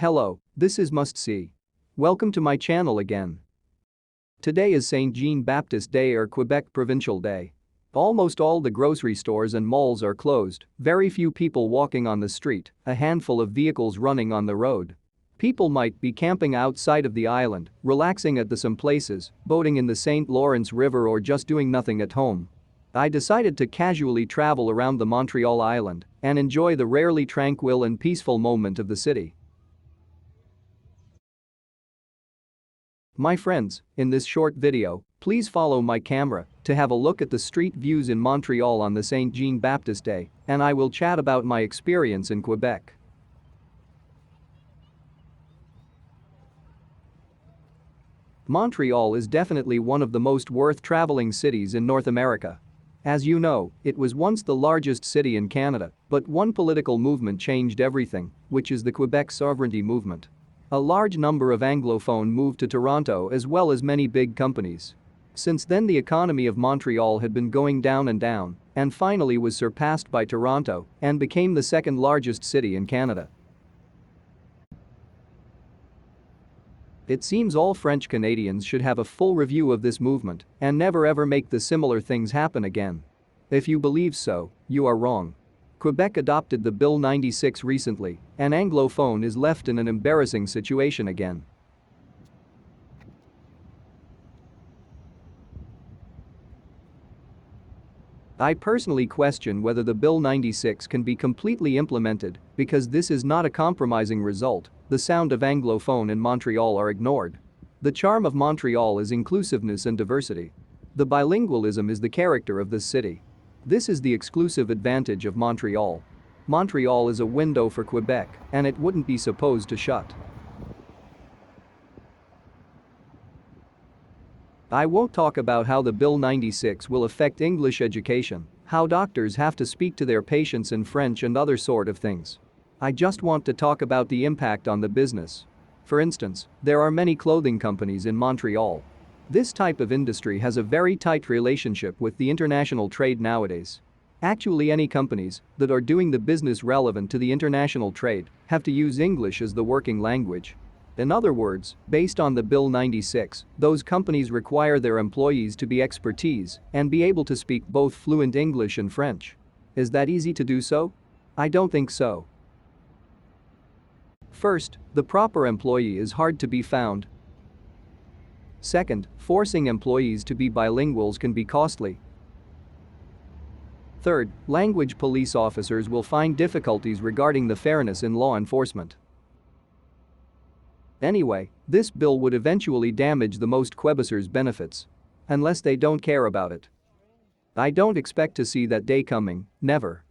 Hello, this is Must See. Welcome to my channel again. Today is Saint Jean Baptiste Day or Quebec Provincial Day. Almost all the grocery stores and malls are closed, very few people walking on the street, a handful of vehicles running on the road. People might be camping outside of the island, relaxing at some places, boating in the St. Lawrence River or just doing nothing at home. I decided to casually travel around the Montreal island and enjoy the rarely tranquil and peaceful moment of the city. My friends, in this short video, please follow my camera to have a look at the street views in Montreal on the Saint Jean Baptiste Day, and I will chat about my experience in Quebec. Montreal is definitely one of the most worth traveling cities in North America. As you know, it was once the largest city in Canada, but one political movement changed everything, which is the Quebec sovereignty movement. A large number of Anglophone moved to Toronto as well as many big companies. Since then the economy of Montreal had been going down and finally was surpassed by Toronto and became the second largest city in Canada. It seems all French Canadians should have a full review of this movement and never ever make the similar things happen again. If you believe so, you are wrong. Quebec adopted the Bill 96 recently, and Anglophone is left in an embarrassing situation again. I personally question whether the Bill 96 can be completely implemented because this is not a compromising result. The sound of Anglophone in Montreal are ignored. The charm of Montreal is inclusiveness and diversity. The bilingualism is the character of this city. This is the exclusive advantage of Montreal. Montreal is a window for Quebec, and it wouldn't be supposed to shut. I won't talk about how the Bill 96 will affect English education, how doctors have to speak to their patients in French and other sort of things. I just want to talk about the impact on the business. For instance, there are many clothing companies in Montreal. This type of industry has a very tight relationship with the international trade nowadays. Actually, any companies that are doing the business relevant to the international trade have to use English as the working language. In other words, based on the Bill 96, those companies require their employees to be expertise and be able to speak both fluent English and French. Is that easy to do so? I don't think so. First, the proper employee is hard to be found. Second, forcing employees to be bilinguals can be costly. Third, language police officers will find difficulties regarding the fairness in law enforcement. Anyway, this bill would eventually damage the most Quebecers' benefits. Unless they don't care about it. I don't expect to see that day coming, never.